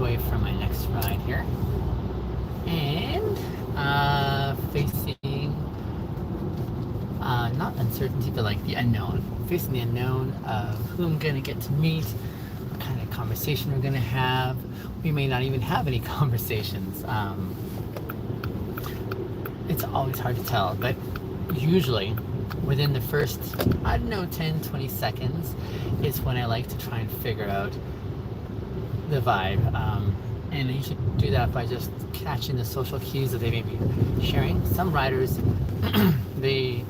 takeaway from my next ride here. And facing not uncertainty, but like the unknown. Facing the unknown of who I'm gonna get to meet, what kind of conversation we're gonna have. We may not even have any conversations. It's always hard to tell, but usually within the first, I don't know, 10, 20 seconds is when I like to try and figure out the vibe. And I usually do that by just catching the social cues that they may be sharing. Some riders, they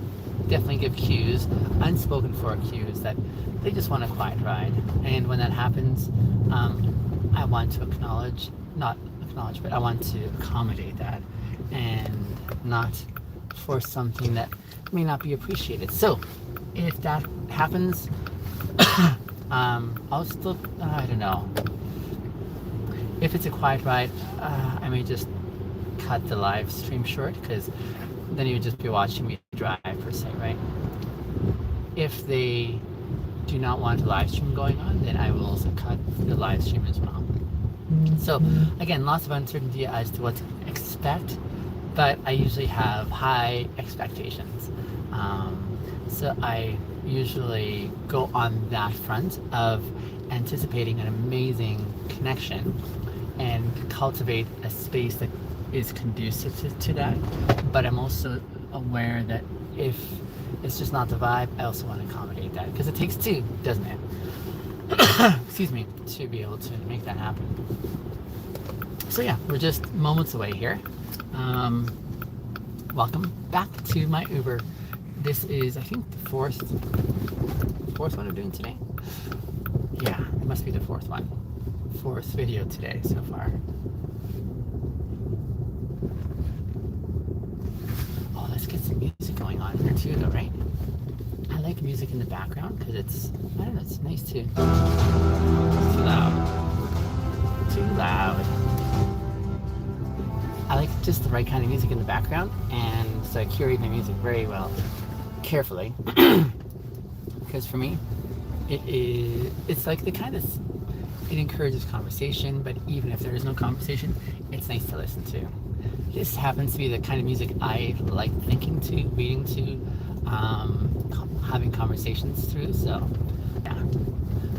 definitely give cues, unspoken for cues, that they just want a quiet ride. And when that happens, I want to not acknowledge, but I want to accommodate that and not force something that may not be appreciated. So if that happens, I'll still, I don't know. If it's a quiet ride, I may just cut the live stream short, because then you would just be watching me drive per se, right? If they do not want a live stream going on, then I will also cut the live stream as well. So again, lots of uncertainty as to what to expect, but I usually have high expectations. So I usually go on that front of anticipating an amazing connection and cultivate a space that is conducive to that. But I'm also aware that if it's just not the vibe, I also want to accommodate that, because it takes two, doesn't it? Excuse me, to be able to make that happen. So yeah, we're just moments away here. Welcome back to my Uber. This is, I think, the fourth one I'm doing today. Yeah, it must be the fourth one. Fourth video today so far. Oh, let's get some music going on here too, though, right? I like music in the background because it's, I don't know, it's nice too. It's too loud. Too loud. I like just the right kind of music in the background, and so I curate my music very well, carefully, because for me, it's like the kind of, it encourages conversation, but even if there is no conversation, it's nice to listen to. This happens to be the kind of music I like thinking to, reading to, having conversations through, so yeah.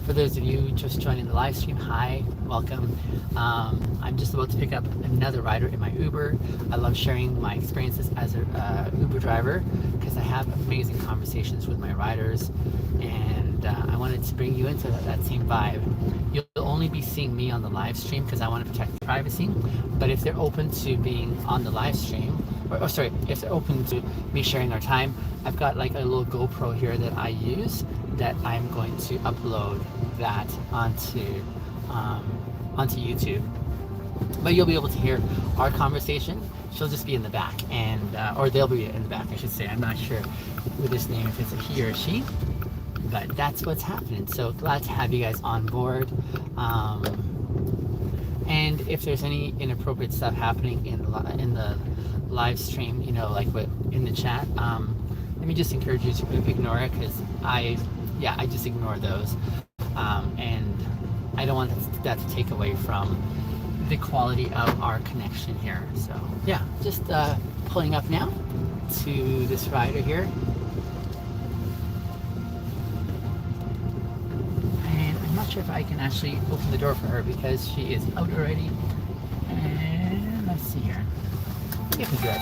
For those of you just joining the live stream, hi, welcome. I'm just about to pick up another rider in my Uber. I love sharing my experiences as an Uber driver because I have amazing conversations with my riders, and I wanted to bring you into that same vibe. You'll only be seeing me on the live stream because I want to protect privacy, but if they're open to being on the live stream, or sorry, if they're open to me sharing our time, I've got like a little GoPro here that I use that I'm going to upload that onto YouTube. But you'll be able to hear our conversation. She'll just be in the back, and or they'll be in the back, I should say. I'm not sure with this name if it's a he or a she, but that's what's happening. So glad to have you guys on board. And if there's any inappropriate stuff happening in the live stream, you know, like in the chat, let me just encourage you to ignore it, because I just ignore those, and I don't want that to take away from the quality of our connection here. So yeah, just pulling up now to this rider here, and I'm not sure if I can actually open the door for her because she is out already. And let's see here, I think I can do it.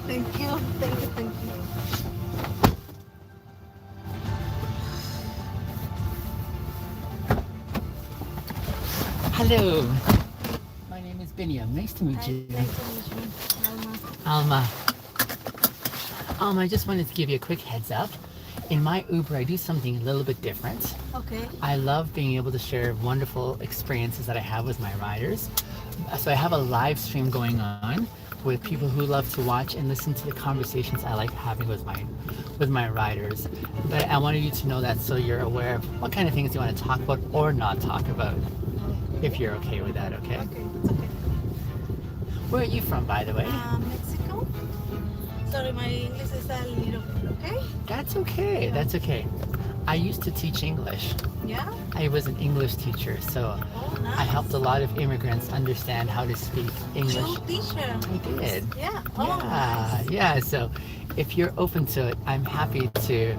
Thank you, thank you, thank you. Hello, my name is Binyam. Nice to meet you. Nice to meet you, Alma. I just wanted to give you a quick heads up. In my Uber, I do something a little bit different. Okay. I love being able to share wonderful experiences that I have with my riders. So I have a live stream going on with people who love to watch and listen to the conversations I like having with my riders. But I wanted you to know that so you're aware of what kind of things you want to talk about or not talk about. if you're okay with that, okay? Okay, it's okay. Where are you from, by the way? Mexico. Sorry, my English is a little bit, okay? That's okay. That's okay. I used to teach English. Yeah? I was an English teacher, so Oh, nice. I helped a lot of immigrants understand how to speak English. You teacher. I did. Yeah. Oh, Yeah, nice. yeah. So if you're open to it, I'm happy to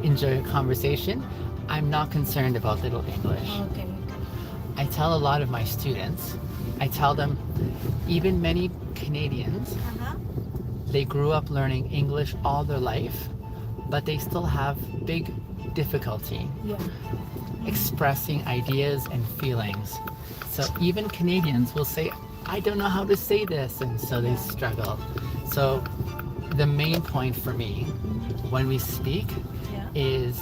enjoy a conversation. I'm not concerned about little English. Okay. I tell a lot of my students, I tell them, even many Canadians, Uh-huh. they grew up learning English all their life, but they still have big difficulty Yeah. expressing ideas and feelings. So even Canadians will say, I don't know how to say this, and so they struggle. So the main point for me when we speak Yeah. is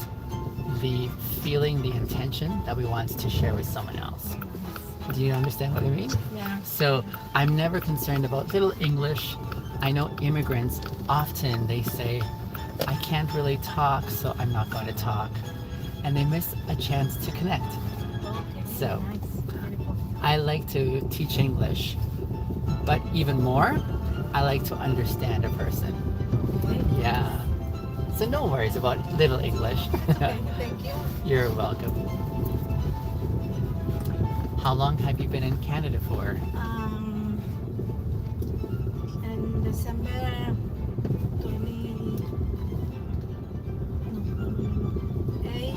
the feeling, the intention that we want to share with someone else. Do you understand what I mean? Yeah. So I'm never concerned about little English. I know immigrants, often they say, I can't really talk, so I'm not going to talk. And they miss a chance to connect. Okay. So- Nice. Beautiful. I like to teach English, but even more, I like to understand a person. Okay. Yeah. So no worries about little English. Okay. Thank you. You're welcome. How long have you been in Canada for? In December 20, no,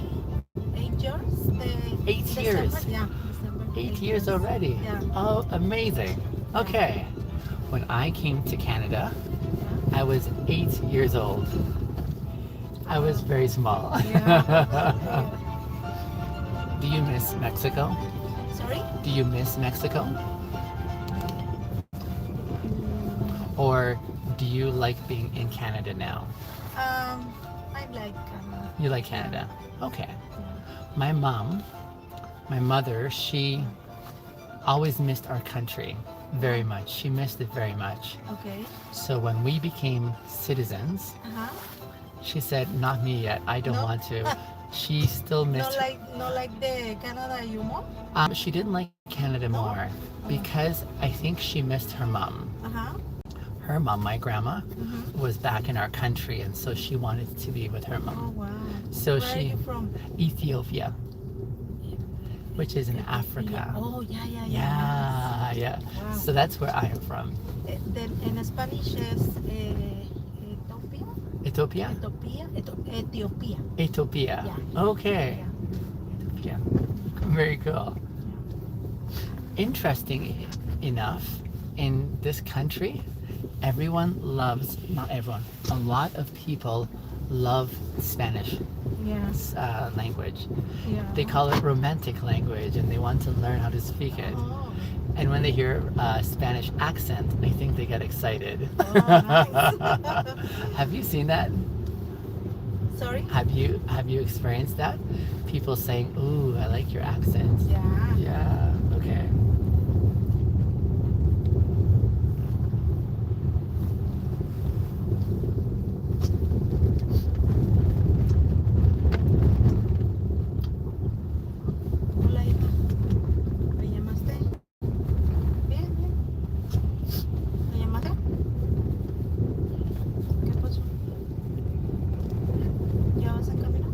8 years. 8 years. December, yeah, December. 8 years already. Yeah. Oh, amazing. Okay. When I came to Canada, I was 8 years old. I was very small. Yeah. Do you miss Mexico? Sorry? Do you miss Mexico? Or do you like being in Canada now? I like You like Canada? Okay. My mother, she always missed our country very much. She missed it very much. Okay. So when we became citizens, Uh-huh. she said, not me yet, I don't No? want to. She still missed Not like the Canada you more? she didn't like Canada No? more because I think she missed her mom. Uh-huh. Her mom, my grandma, Mm-hmm. was back in our country, and so she wanted to be with her Oh, mom. wow. So Where are you from? Ethiopia, which is in Africa. Oh, yeah, yeah, Yeah, yeah. Wow. So that's where I am from. Then in Spanish is Ethiopia? Ethiopia? Ethiopia. Ethiopia. Yeah. Okay. Yeah. Yeah. Very cool. Interesting enough, in this country, everyone loves, not everyone, a lot of people love Spanish Yes. language. Yeah. They call it romantic language and they want to learn how to speak it. Oh. And when they hear Spanish accent, I think they get excited. Oh, nice. Have you seen that? Sorry? Have you experienced that? People saying, "Ooh, I like your accent." Yeah. Yeah. Okay. Hola, hija. ¿Me llamaste? Bien, bien. ¿Me llamaste? ¿Qué pasó? ¿Ya vas en camino?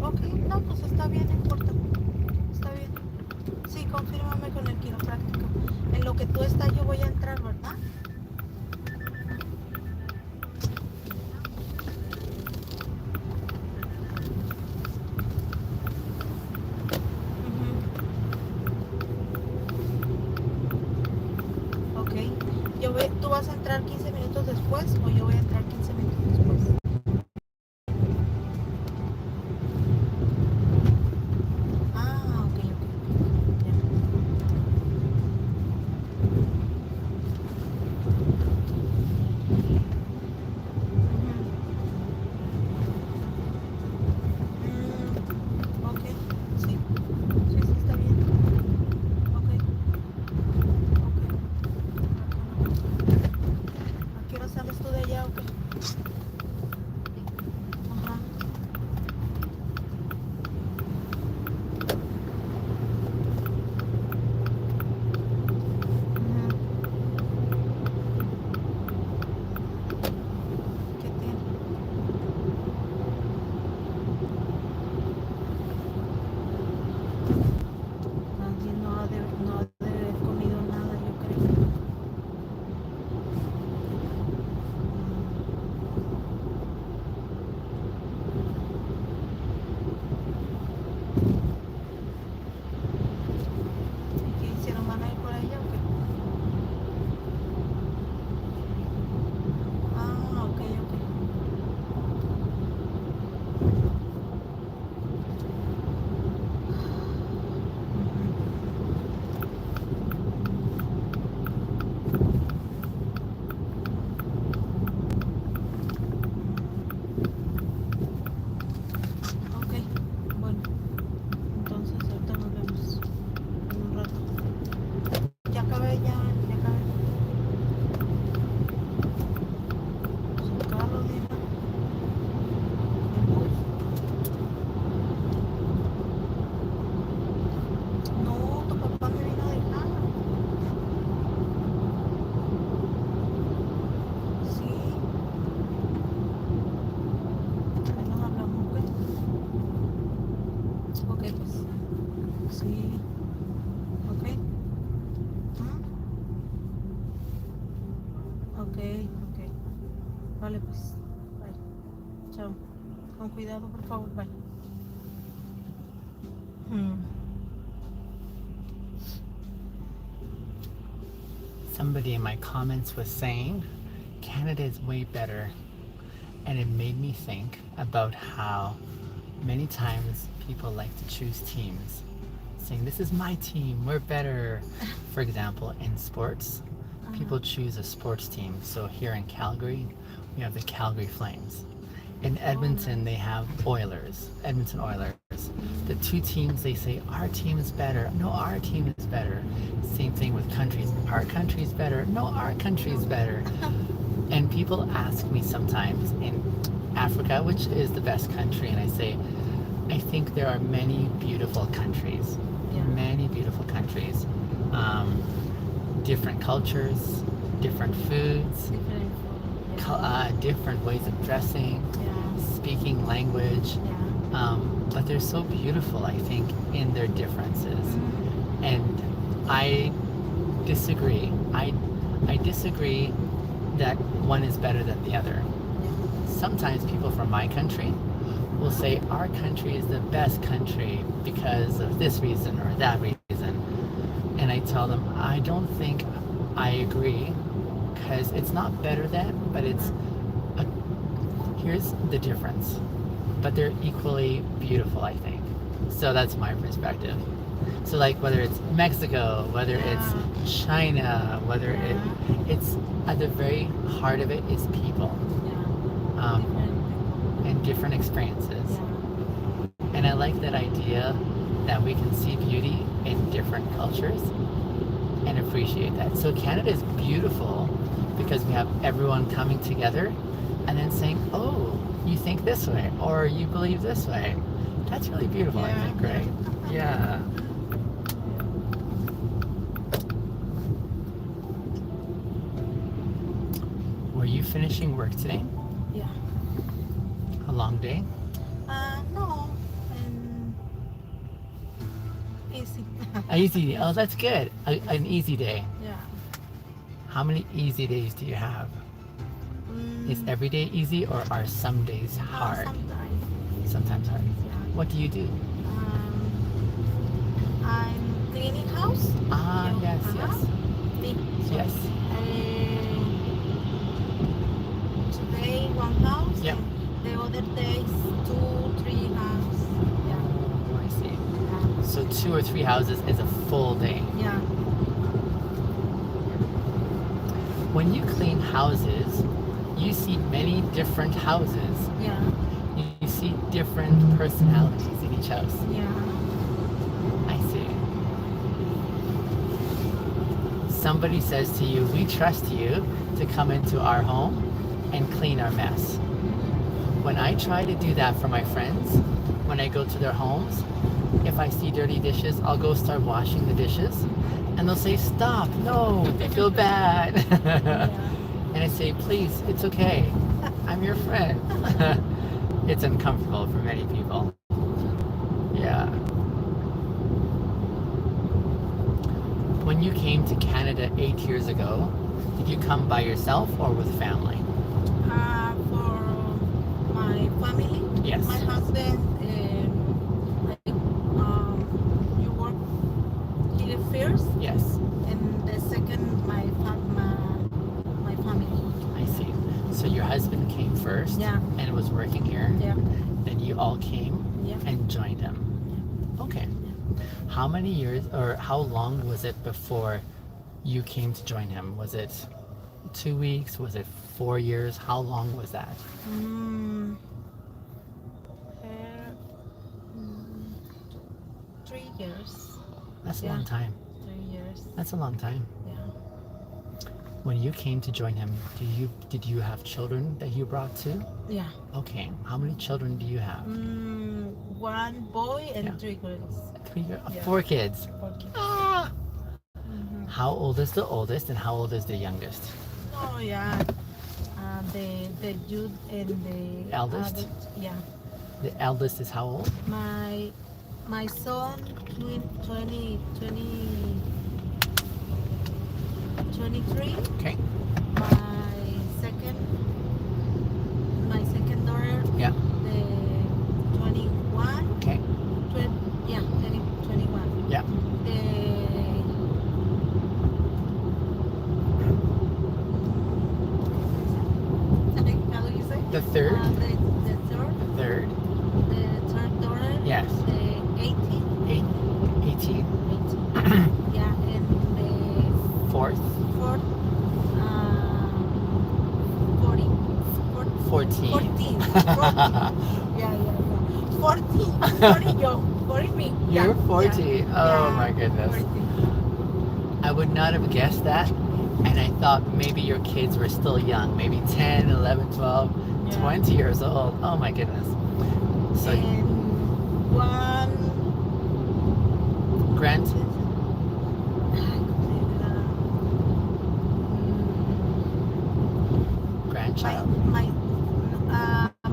Ok, no, pues está bien, no importa. Está bien. Sí, confírmame con el quiropráctico. En lo que tú estás, yo voy a entrar, ¿verdad? Ujú. Ok. ¿Tú vas a entrar 15 minutos después o yo voy a entrar 15 minutos después? Ah, ok, ok. Ya. Ok, sí. Sí, sí, está bien. Ok. Ok. sales tú de allá o qué? Ajá. Ujú. ¿Qué tiene? Nadie no ha de haber comido nada, yo creo. ¿Y qué hicieron? ¿Van a ir por allá o qué? Ah, ok, ok. Ok, bueno, entonces ahorita nos vemos en un rato. Ya acabé, ya acabé. Su carro, nena. Me voy. No, tu papá me vino a dejar. Sí. Ahí nos hablamos, ¿ok? Ok, pues. Sí. Ok. ¿Mm? Ok, ok. Vale, pues. Bye. Chao. Con cuidado, por favor. Bye. Somebody in my comments was saying Canada is way better, and it made me think about how many times people like to choose teams, saying this is my team, we're better. For example, in sports, people choose a sports team. So here in Calgary, we have the Calgary Flames. In Edmonton, they have Edmonton Oilers. The two teams, they say, our team is better. No, our team is better. Same thing with countries. Our country is better. No, our country is better. And people ask me sometimes in Africa, which is the best country, and I say, I think there are many beautiful countries. Yeah. Many beautiful countries. Different cultures, different foods, Different food. Yeah. different ways of dressing, Yeah. speaking language. Yeah. But they're so beautiful, I think, in their differences. Mhm. And I disagree. I disagree that one is better than the other. Sometimes people from my country will say our country is the best country because of this reason or that reason. And I tell them, I don't think I agree, because it's not better than, but here's the difference. But they're equally beautiful, I think. So that's my perspective. So like whether it's Mexico, whether it's China, whether it's at the very heart of it is people. Yeah. And different experiences. Yeah. And I like that idea that we can see beauty in different cultures and appreciate that. So Canada is beautiful because we have everyone coming together and then saying, oh, you think this way or you believe this way. That's really beautiful, I think, right? Yeah. Were you finishing work today? Yeah. A long day? No. Easy. Easy. Oh, that's good. An easy day. Yeah. How many easy days do you have? Is every day easy or are some days hard? Sometimes hard. Yeah. What do you do? I'm cleaning house. Yes, yes. Me. Yes. Today one house. Yep. And the other days 2, 3 house. Yeah. Oh, I see. So 2 or 3 houses is a full day. Yeah. When you clean houses, you see many different houses. Yeah. You see different personalities in each house. Yeah. I see. somebody says to you, we trust you to come into our home and clean our mess. When I try to do that for my friends, when I go to their homes, if I see dirty dishes, I'll go start washing the dishes. And they'll say, stop, no, they feel bad. And I say, please, it's okay. I'm your friend. It's uncomfortable for many people. Yeah. When you came to Canada 8 years ago, did you come by yourself or with family? For my family, Yes. my husband, you work here first, Yes. and the second, my family. I see. So your husband came first Yeah. and was working here. Yeah. Then you all came Yeah. and joined him. Okay. How many years or how long was it before you came to join him? Was it 2 weeks? Was it 4 years? How long was that? Mm, uh, mm, 3 years. That's a Yeah. long time. 3 years. That's a long time. Yeah. When you came to join him, did you have children that you brought too? Yeah. Okay. How many children do you have? One boy and Yeah. 3 girls. 3, Yeah. 4 kids. 4 kids. Ah! How old is the oldest and how old is the youngest? Oh yeah. The youth and the Eldest? adult, yeah. The eldest is how old? My son 23. Okay. My second daughter, Yeah. the 21. Okay. 21. Yeah. How do you say? The third? The third. Third. The third daughter. Yes. The 18. 18. 18. Yeah, and the Fourth. fourth. 40. 14. 14. 14. Yeah. 14. 40 yo. 40 me. You're Yeah, 40. yeah, Oh yeah, my goodness. 40. I would not have guessed that. And I thought maybe your kids were still young. Maybe 10, 11, 12, Yeah. 20 years old. Oh my goodness. So And one Grant, grandchild?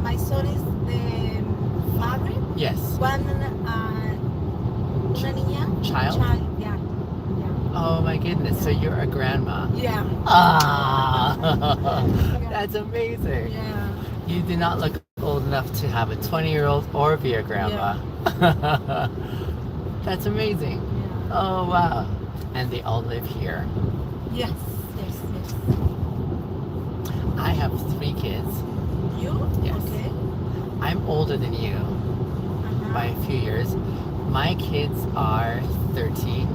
my son is the father. Yes. One una niña. Child? Yeah. Oh my goodness. So you're a grandma. Yeah. Ah, that's amazing. Yeah. You do not look old enough to have a 20-year-old or be a grandma. That's amazing. Yeah. Oh wow. And they all live here. Yes. I have 3 kids. You? Yes. Okay. I'm older than you by a few years. My kids are 13,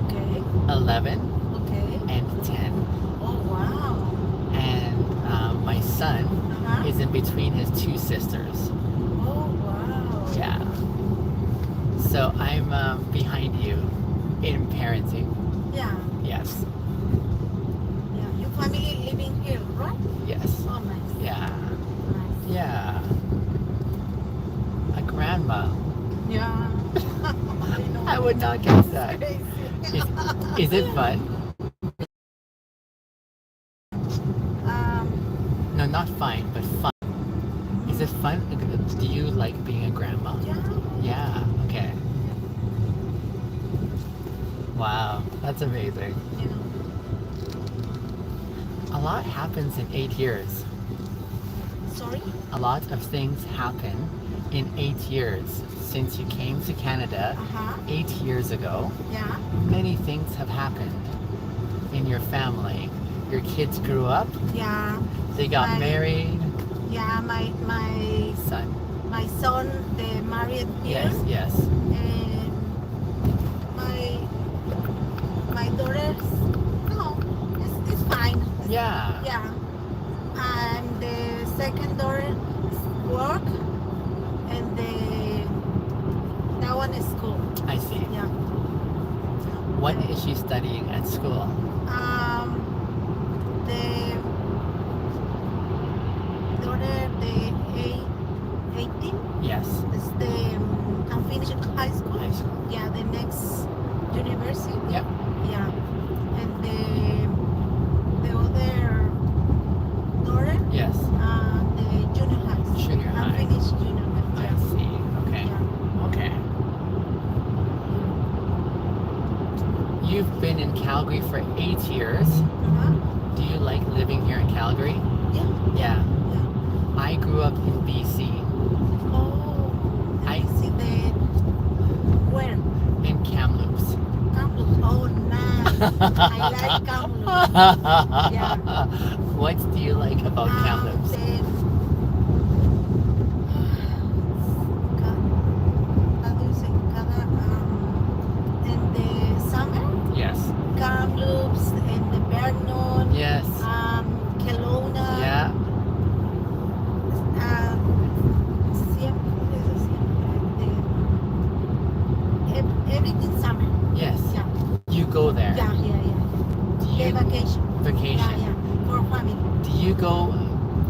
Okay. 11, Okay. and 10. Oh wow. And my son Uh-huh. is in between his 2 sisters. Oh wow. Yeah. So I'm behind you in parenting. Yeah. Yes. Yeah. Your family living here, right? Yes. Oh nice. Yeah. Nice. Yeah. A grandma. Yeah. I would not guess that. Crazy. Is it fun? No, not fine, but fun. Is it fun? Do you like being a grandma? Yeah. Yeah. Okay. Wow. That's amazing. Yeah. A lot happens in 8 years. Sorry? A lot of things happen in 8 years. Since you came to Canada Uh-huh. 8 years ago, Yeah. many things have happened in your family. Your kids grew up, Yeah. they got My- married, Yeah. son. My son, they married here. Yes. And my daughters, no, it's fine. Yeah. Yeah. And the second daughter work, and that one is school. I see. Yeah. What is she studying at school? Um, the daughter, the 18, Yes. is the I'm finishing high school. High school. Yeah, the next university. Yep. Yeah, and the other daughter, Yes. the junior high. Junior I high. finished junior high. I Yeah. see. Okay. Yeah. Okay. You've been in Calgary for 8 years. Uh-huh. Do you like living here in Calgary? Yeah. Yeah. Yeah. I grew up in BC, Oh, I- I see the where in Kamloops. Kamloops. Oh, nice. I like Kamloops. Yeah. What do you like about Kamloops? How do you say? In the summer, Yes. Kamloops, in the Vernon, Yes. Kelowna. Yeah. Everything summer. Yes. Yeah. You go there. Yeah. Do The you vacation. vacation? Yeah. For family. Do you go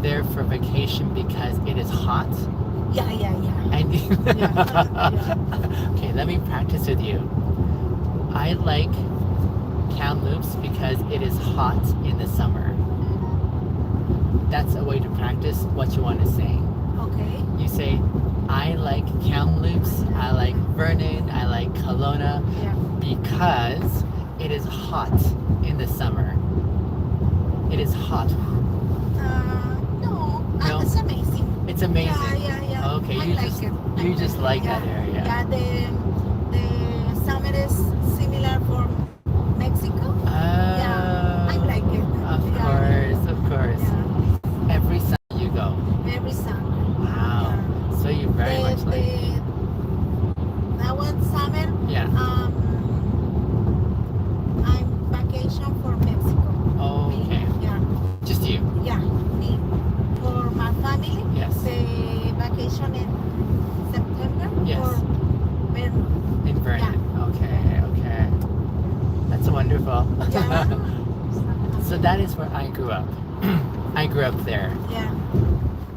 there for vacation because it is hot? Yeah. And Yeah. okay, let me practice with you. I like Kamloops because it is hot in the summer. That's a way to practice what you want to say. Okay. You say, I like Kamloops, I like Vernon, I like Kelowna Yeah. because it is hot in the summer. It is hot. No. No? It's amazing. It's amazing. Yeah. Okay, I you like just it. you just like that area. Yeah. The summer is similar for Mexico. Yeah. I like it. Of course. Yeah. Every summer you go. Every summer. Wow. Yeah. So you very much like. That one summer. Yeah. I'm vacation for Mexico. Okay. Yeah. Just you. Yeah. Me. For my family. Yes. The vacation in September. Yes. For Vernon. In Vernon. Okay. That's wonderful. Yeah. So that is where I grew up. I grew up there. Yeah.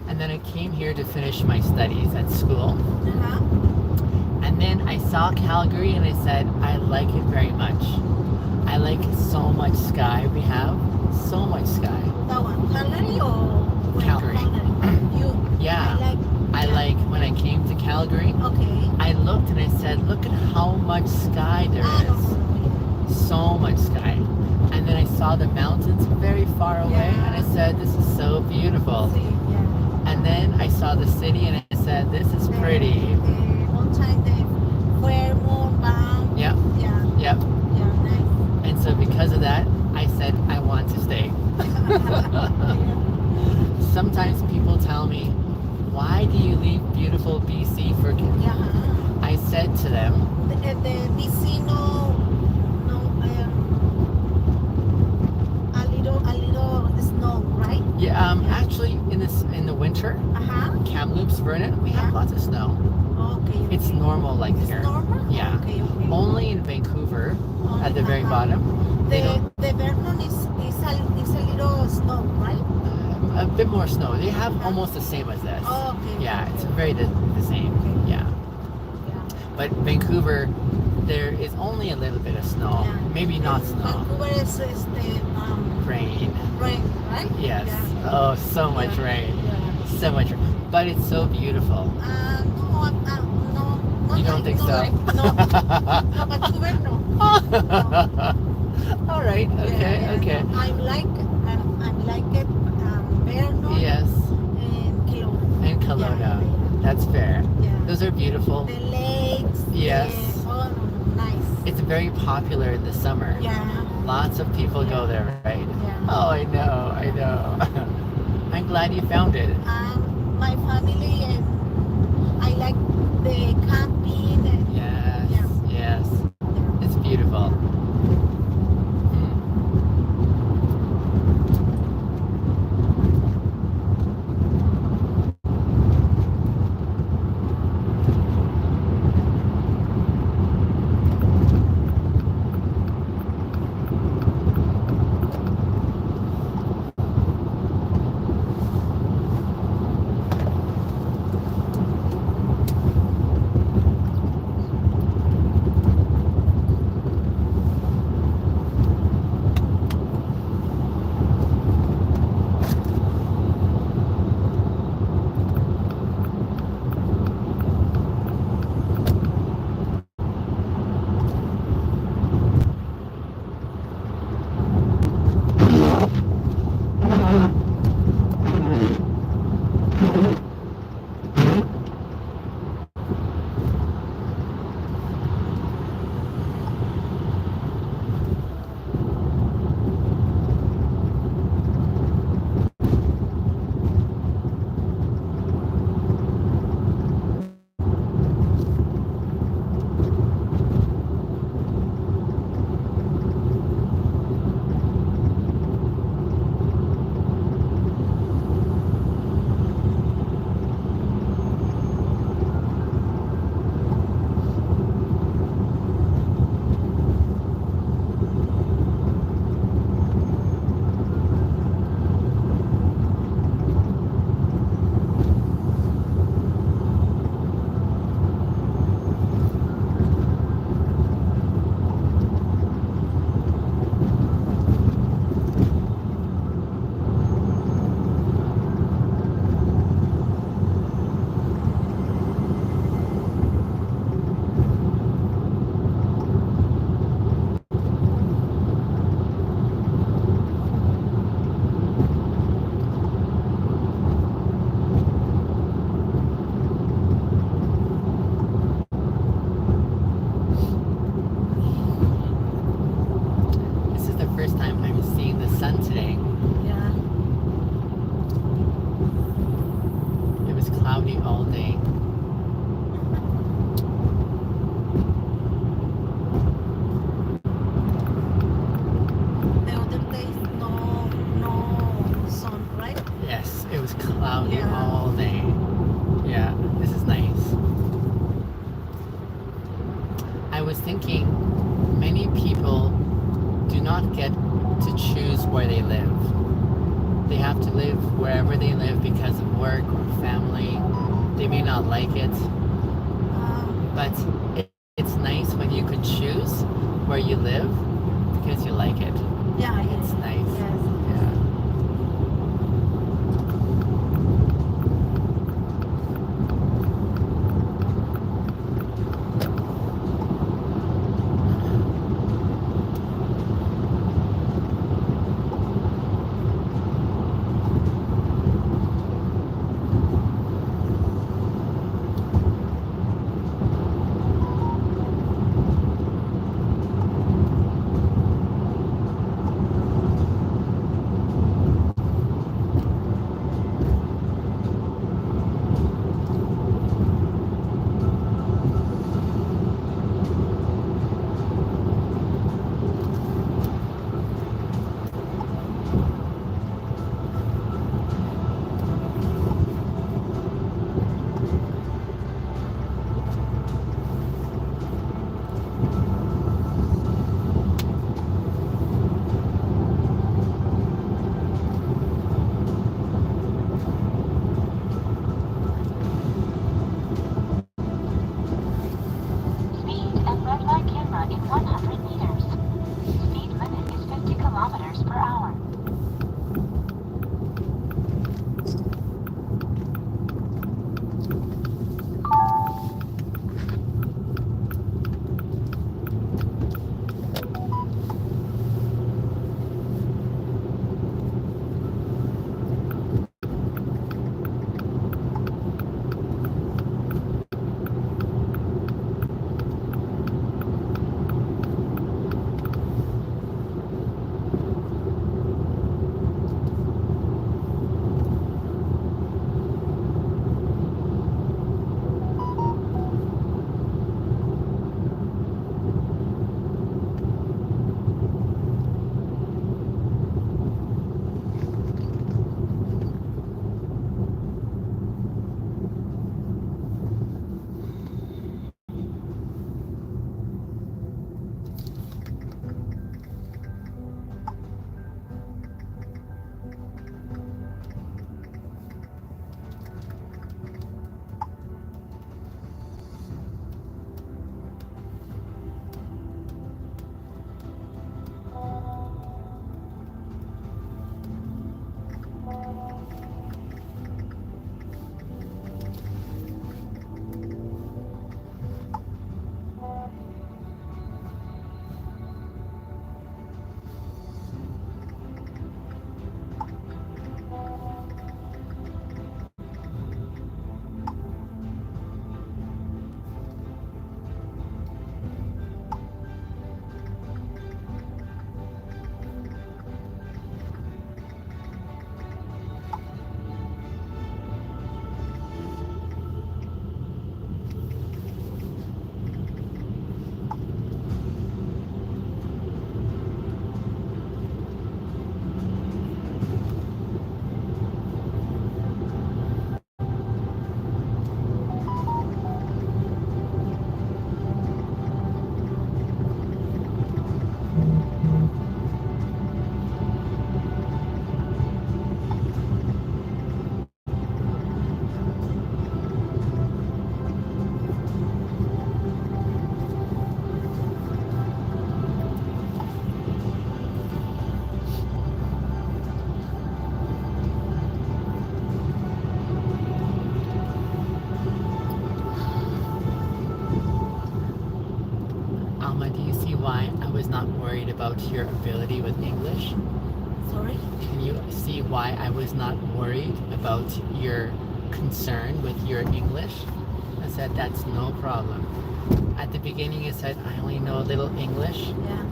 And then I came here to finish my studies at school. Uh-huh. And then I saw Calgary and I said, I like it very much. I like so much sky we have. So much sky. That one. Calgary or where? Calgary. You. Yeah. I like when I came to Calgary, Okay. I looked and I said, look at how much sky there No. is. So much sky. And then I saw the mountains very far away Yeah. and I said, this is so beautiful. See, yeah. And then I saw the city and I said, this is pretty. One time the Fairmont Bank. Yep, Yeah. yep. Yeah. Nice. And so because of that, I said, I want to stay. Sometimes people tell me, why do you leave beautiful BC for Yeah. I said to them, The BC no, a little snow, right? yeah, Yeah. actually in the winter, Uh-huh. Kamloops, Vernon, we have Yeah. lots of snow. Okay. It's normal like It's here. normal? Yeah. Okay. Only in Vancouver, Only- at the very uh-huh. bottom, they don't, The Vernon is a little snow, right? a bit more snow. They have almost the same as this. Oh, okay. Yeah, okay. it's very the same. Okay. Yeah. Yeah. But Vancouver, there is only a little bit of snow. Yeah. Maybe not snow. Vancouver is the Rain. rain, right? Yes. Yeah. Oh, so much Yeah. rain. Yeah. So much rain. But it's so beautiful. No, no. You don't think no, so? like- no, no, Vancouver, no. All right. Okay. Yeah, yeah. Okay. I like it. Vernon Yes. and Kelowna. And Kelowna. Yeah. That's fair. Yeah. Those are beautiful. The lakes. Yes. Oh, nice. It's very popular in the summer. Yeah. Lots of people go there, right? Yeah. Oh, I know. I'm glad you found it. My family and I like the camping and Yes. Yeah. Yes. yeah. It's beautiful. cloudy Yeah. all day. Yeah, this is nice. I was thinking many people do not get to choose where they live. They have to live wherever they live because of work or family. They may not like it, but it's nice when you can choose where you live because you like it. Yeah, It's nice. Yes. Yeah. Speed and red light camera in 100 meters. Speed limit is 50 kilometers per hour. Alma, do you see why I was not worried about your ability with English? Sorry? Can you see why I was not worried about your concern with your English? I said, that's no problem. At the beginning, you said, I only know a little English. Yeah.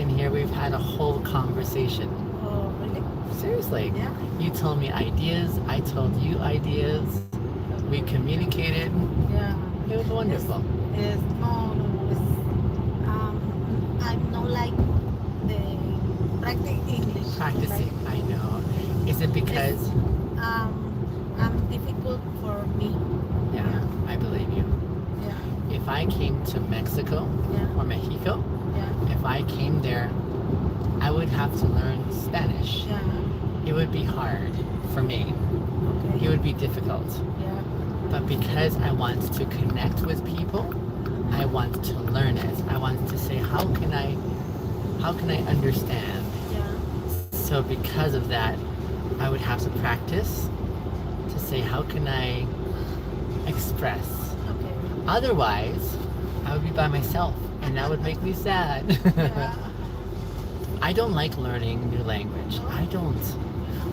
And here we've had a whole conversation. Oh, really? Seriously. Yeah. You told me ideas, I told you ideas. We communicated. Yeah. It was wonderful. Yes. No, it's, I'm not like the practice English. Practicing, Like, I know. Is it because um, difficult for me. Yeah, I believe you. Yeah, If I came to Mexico yeah, or Mexico, yeah, if I came there, I would have to learn Spanish. yeah. It would be hard for me. Okay. It would be difficult. Yeah, But because I want to connect with people, I want to learn it. I want to say, how can I understand? yeah, So because of that, I would have to practice to say, how can I express? okay. Otherwise, I would be by myself, and that would make me sad. Yeah, I don't like learning new language. I don't.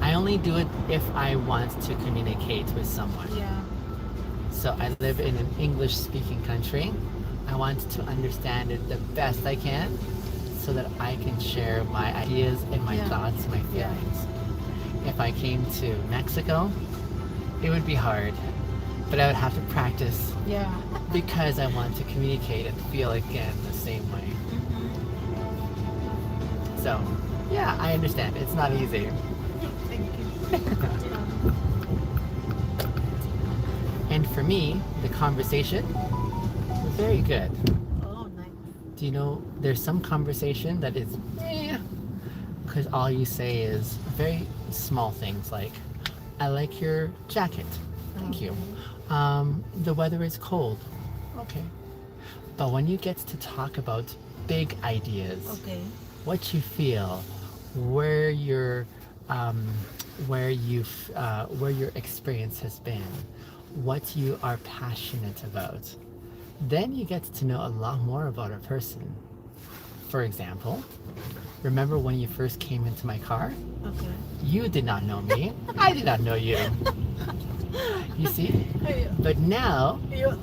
I only do it if I want to communicate with someone. yeah, So I live in an English-speaking country. I want to understand it the best I can so that I can share my ideas and my Yeah. thoughts, my Yeah. feelings. If I came to Mexico, it would be hard, but I would have to practice yeah. because I want to communicate and feel again the same way. Mhm. So, yeah, I understand. It's not easy. Thank you. And for me, the conversation was very good. Oh, nice. Do you know there's some conversation that is because all you say is very small things like, I like your jacket. Thank you. The weather is cold. Okay. But when you get to talk about big ideas, Okay. what you feel, where your where your experience has been, what you are passionate about, then you get to know a lot more about a person. For example, remember when you first came into my car? Okay. You did not know me. I did not know you. You see? Hey, But now, you.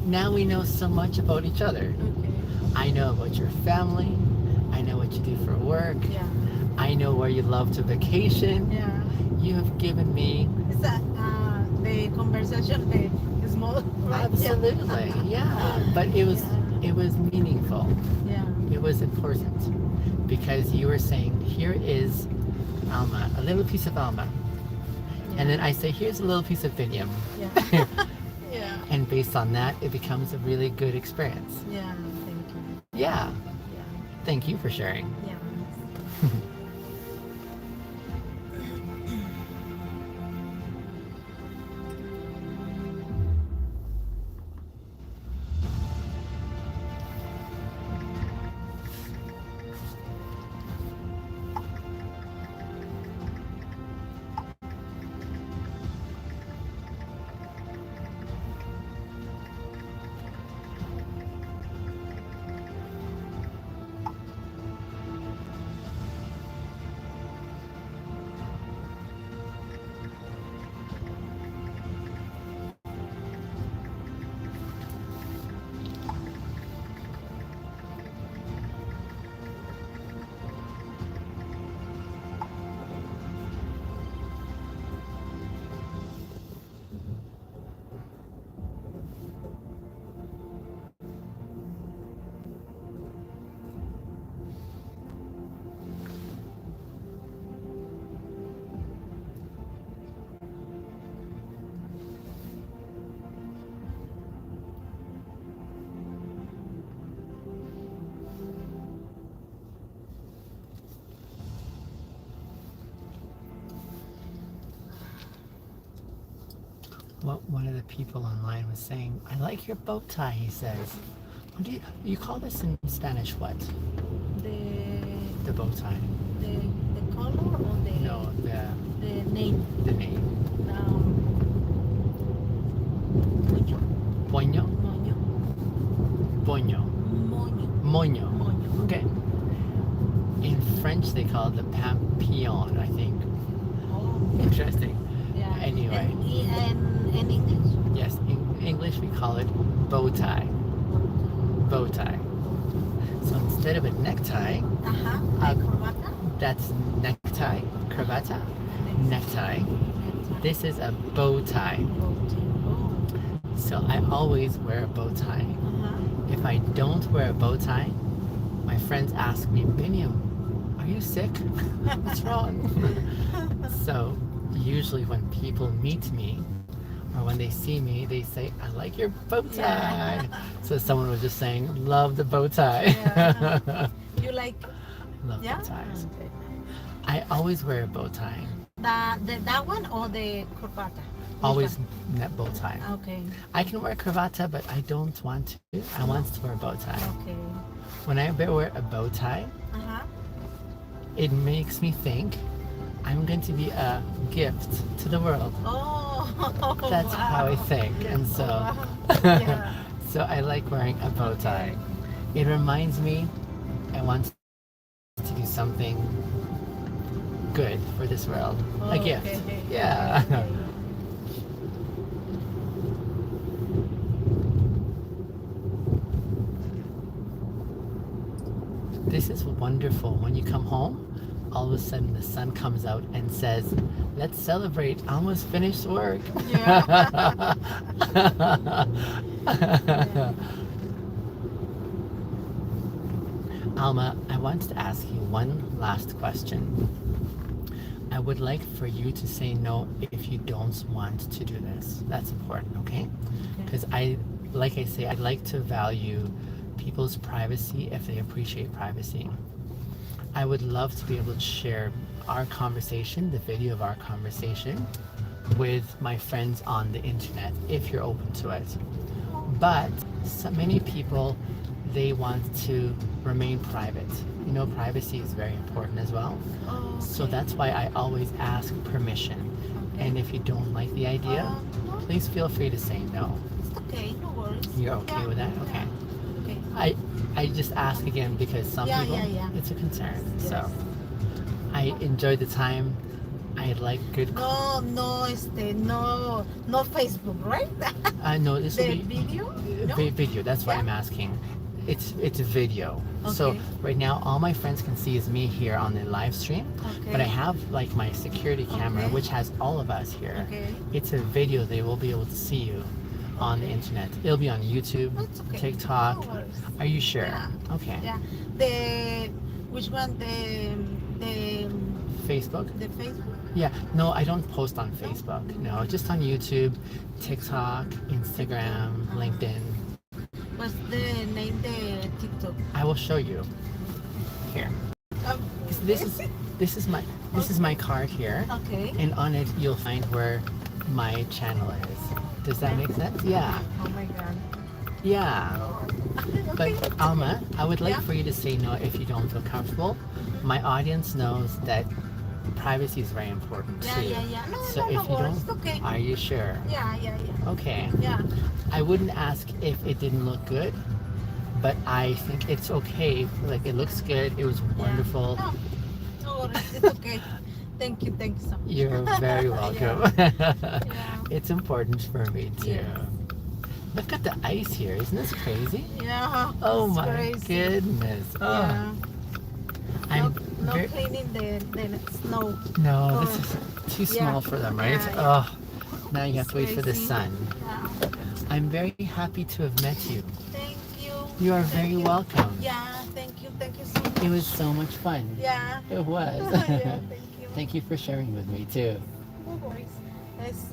now we know so much about each other. Okay. I know about your family. I know what you do for work. Yeah. I know where you love to vacation. Yeah. You have given me Is that the conversation the small? Right? absolutely, yeah. But it was meaningful. Yeah. It was important because you were saying, here is Alma, a little piece of Alma. And then I say, here's a little piece of Binyam. Yeah. Yeah. And based on that, it becomes a really good experience. Yeah. Thank you. Yeah. Yeah. Thank you for sharing. Yeah. What one of the people online was saying, I like your bow tie, he says. What do you call this in Spanish what? The bow tie. The color or the No, the name. the name. Moño. Poño? Moño. Poño. Moño. Moño. Moño. Okay. In French they call it the papillon, I think. Oh. Interesting. Yeah. Anyway. And in English. Yes, in English we call it bow tie. Bow tie. So instead of a necktie, Corbata. that's necktie, cravata, necktie. This is a bow tie. So I always wear a bow tie. If I don't wear a bow tie, my friends ask me, Binyam, are you sick? What's wrong? So usually when people meet me or when they see me, they say, I like your bow tie. Yeah. So someone was just saying, love the bow tie. Yeah. You like, Love yeah? bow ties. Okay. I always wear a bow tie. That one or the corbata? Always net bow tie. Okay. I can wear cravata, but I don't want to. I want to wear a bow tie. Okay. When I wear a bow tie, Uh-huh. it makes me think I'm going to be a gift to the world. Oh, That's how I wow. think. And so, Wow. Yeah. so I like wearing a bow tie. It reminds me I want to do something good for this world. A gift. Okay. Yeah. Okay. This is wonderful. When you come home, all of a sudden the sun comes out and says, let's celebrate. Almost finished work. Yeah. Alma, I wanted to ask you one last question. I would like for you to say no if you don't want to do this. That's important, okay? Because like I say, I like to value people's privacy if they appreciate privacy. I would love to be able to share our conversation, the video of our conversation, with my friends on the internet if you're open to it. But so many people, they want to remain private. You know, privacy is very important as well. Oh, So okay. that's why I always ask permission. And if you don't like the idea, No, please feel free to say no. it's okay. No worries. You're okay Yeah, with that? yeah. Okay. Okay. I just ask again because some Yeah, people, yeah. it's a concern. Yes. So I enjoyed the time. I like good. No, no Facebook, right? I know this will The be video? No? video. That's why Yeah. I'm asking. It's a video. So Okay. right now, all my friends can see is me here on the live stream. Okay. But I have like my security camera, Okay. which has all of us here. Okay. It's a video. They will be able to see you on the internet. It'll be on YouTube, That's okay. TikTok. No worries. Are you sure? Yeah. Okay. Yeah. Which one? The Facebook? Facebook? Yeah. No, I don't post on Facebook. No, just on YouTube, TikTok, Instagram, LinkedIn. What's the name? The TikTok. I will show you. Here. Um, This is my card here, Okay. and on it you'll find where my channel is. Does that make sense? Yeah. Oh my God. Yeah. But Okay. Alma, I would like Yeah. for you to say no if you don't feel comfortable. My audience knows that privacy is very important Yeah, too. yeah. No, So no, if no you worries. don't, Okay. are you sure? Yeah. Okay. Yeah. I wouldn't ask if it didn't look good, but I think it's okay. Like it looks good. It was wonderful. No, no worries. It's okay. Thank you so much. You're very welcome. Yeah. It's important for me too. Yes. Look at the ice here. Isn't this crazy? Yeah. Oh it's my crazy. goodness. Oh, Yeah. I'm No very, cleaning the snow. no, this Oh. is too Yeah. small for them, right? Yeah, yeah. Oh, now you have to wait for the Crazy. sun. Yeah. I'm very happy to have met you. Thank you. You are Thank very you. welcome. Yeah. Thank you so much. It was so much fun. Yeah. It was. Yeah. Thank you. Thank you for sharing with me too. No worries. It's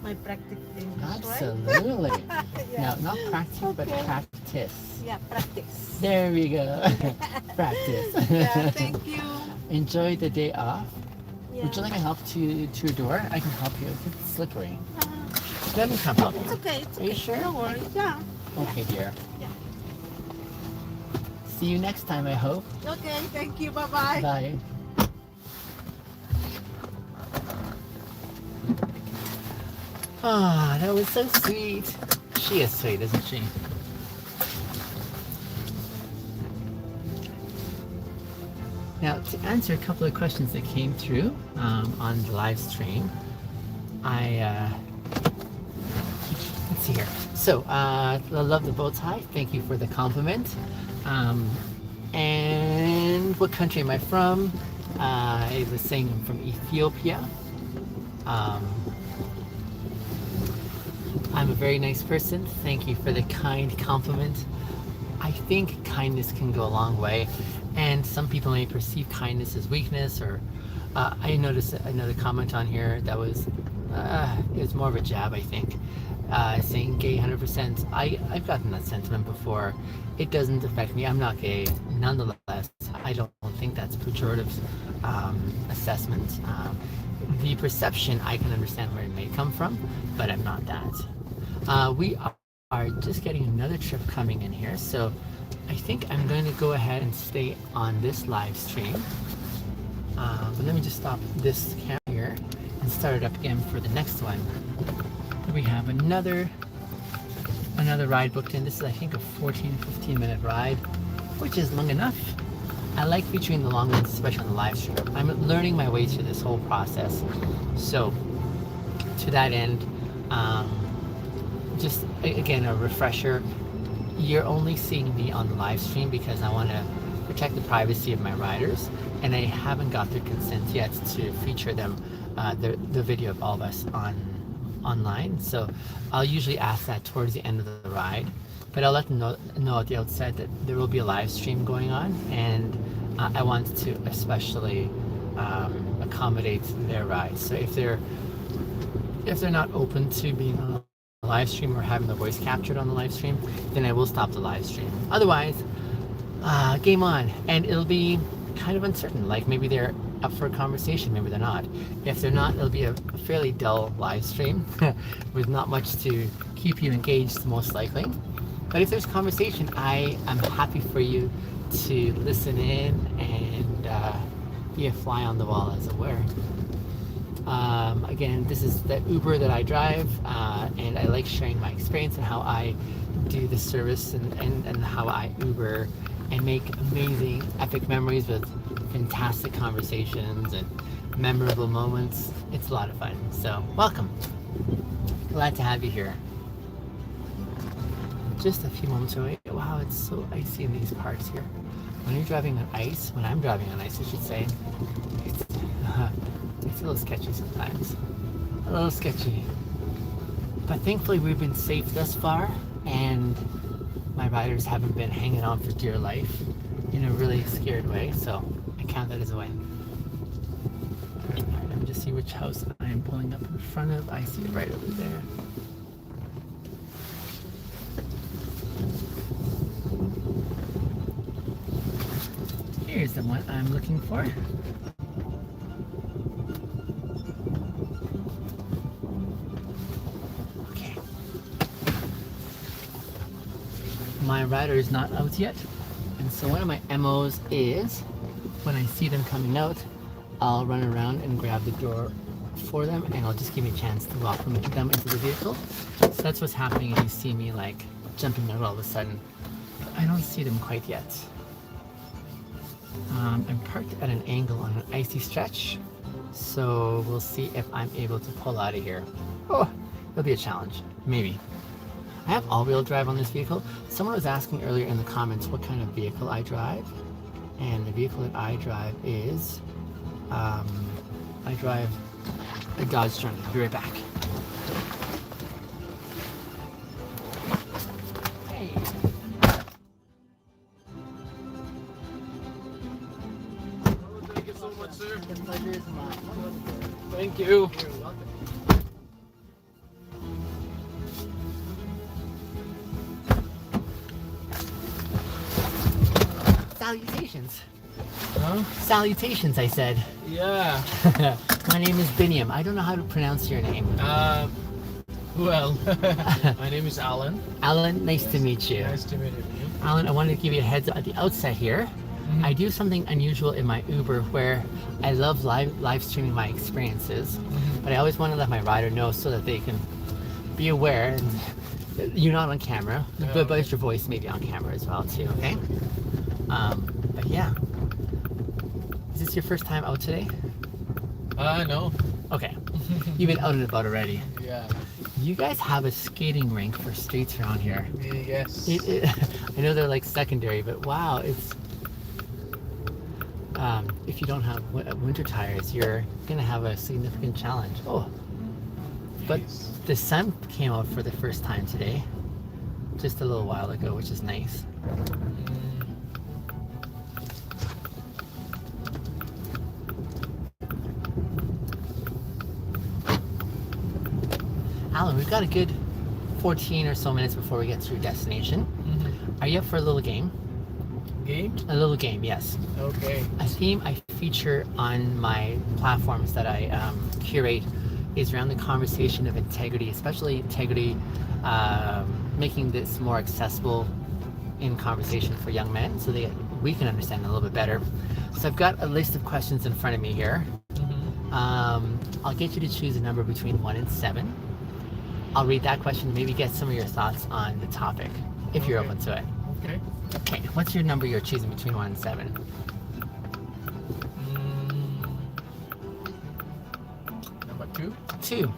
my practice English, Absolutely. right? Yeah. No, not practice, but Okay. practice. Yeah, practice. There we go. Practice. Yeah, thank you. Enjoy the day off. Yeah. Would you like a help to your door? I can help you. It's slippery. Uh, Let me come help it's you. okay. It's Are you okay. sure? No worries. Yeah. Okay, dear. Yeah. See you next time, I hope. Okay. Thank you. Bye bye. Bye. Ah, that was so sweet. She is sweet, isn't she? Now, to answer a couple of questions that came through on the live stream, let's see here. So, I love the bow tie. Thank you for the compliment. And what country am I from? I was saying I'm from Ethiopia. I'm a very nice person. Thank you for the kind compliment. I think kindness can go a long way, and some people may perceive kindness as weakness or I noticed another comment on here that was it was more of a jab, I think, saying gay 100%. I've gotten that sentiment before. It doesn't affect me. I'm not gay. Nonetheless, I don't think that's pejorative assessment. The perception, I can understand where it may come from, but I'm not that. We are just getting another trip coming in here, so I think I'm going to go ahead and stay on this live stream. But let me just stop this camera here and start it up again for the next one. We have another ride booked in. This is, I think, a 15 minute ride, which is long enough. I like featuring the long ones, especially on the live stream. I'm learning my way through this whole process. So to that end, just again, a refresher. You're only seeing me on the live stream because I want to protect the privacy of my riders, and I haven't got their consent yet to feature them, the video of all of us online. So I'll usually ask that towards the end of the ride, but I'll let them know at the outset that there will be a live stream going on, and I want to especially accommodate their rides. So if they're not open to being on the live stream or having the voice captured on the live stream, then I will stop the live stream. Otherwise, game on, and it'll be kind of uncertain. Like maybe they're up for a conversation, maybe they're not. If they're not, it'll be a fairly dull live stream with not much to keep you engaged, most likely. But if there's conversation, I am happy for you to listen in and be a fly on the wall, as it were. Again, this is the Uber that I drive, and I like sharing my experience and how I do the service and how I Uber and make amazing, epic memories with fantastic conversations and memorable moments. It's a lot of fun. So, welcome. Glad to have you here. Just a few moments away. Wow, it's so icy in these parts here. When I'm driving on ice, I should say, it's a little sketchy sometimes. A little sketchy. But thankfully we've been safe thus far, and my riders haven't been hanging on for dear life in a really scared way, so I count that as a win. Alright, let me just see which house I am pulling up in front of. I see it right over there. Here's the one I'm looking for. Okay. My rider is not out yet, and so one of my MOs is when I see them coming out, I'll run around and grab the door for them, and I'll just give me a chance to welcome them into the vehicle. So that's what's happening if you see me like jumping out all of a sudden. But I don't see them quite yet. I'm parked at an angle on an icy stretch, so we'll see if I'm able to pull out of here. Oh, it'll be a challenge, maybe. I have all-wheel drive on this vehicle. Someone was asking earlier in the comments what kind of vehicle I drive, and the vehicle that I drive is, I drive a Dodge Journey. I'll be right back. Hey. Thank you so much, sir. The pleasure is mine. Thank you. You're welcome. Salutations. Huh? Salutations, I said. Yeah. My name is Biniam. I don't know how to pronounce your name. Well, my name is Alan. Alan, nice to meet you. Nice to meet you. Alan, I wanted to give you a heads up at the outset here. Mhm. I do something unusual in my Uber where I love live streaming my experiences, Mhm. but I always want to let my rider know so that they can be aware. And you're not on camera, Yeah. but your voice may be on camera as well too. Okay. But yeah, is this your first time out today? No. Okay, you've been out and about already. Yeah. You guys have a skating rink for streets around here. Yes. I know they're like secondary, but wow, it's if you don't have winter tires, you're gonna have a significant challenge. Oh, but Yes. the sun came out for the first time today, just a little while ago, which is nice. Alan, we've got a good 14 or so minutes before we get to your destination. Mm-hmm. Are you up for a little game? Game? A little game, yes. Okay. A theme I feature on my platforms that I curate is around the conversation of integrity, especially integrity, making this more accessible in conversation for young men so we can understand it a little bit better. So I've got a list of questions in front of me here. Mm-hmm. I'll get you to choose a number between 1 and 7. I'll read that question, maybe get some of your thoughts on the topic, if you're Okay. open to it. Okay. Okay, what's your number you're choosing between 1 and 7? Number 2. 2.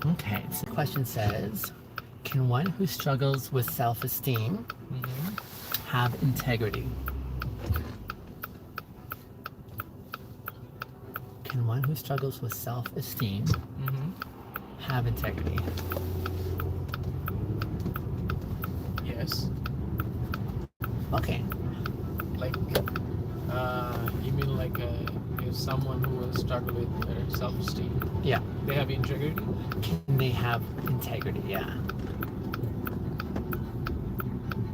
Okay, so the question says, can one who struggles with self-esteem Mm-hmm. have integrity? Can one who struggles with self-esteem Mm-hmm. have integrity? Yes. Okay, Like, you mean like if someone who will struggle with their self-esteem, yeah. they have integrity? Can they have integrity? Yeah.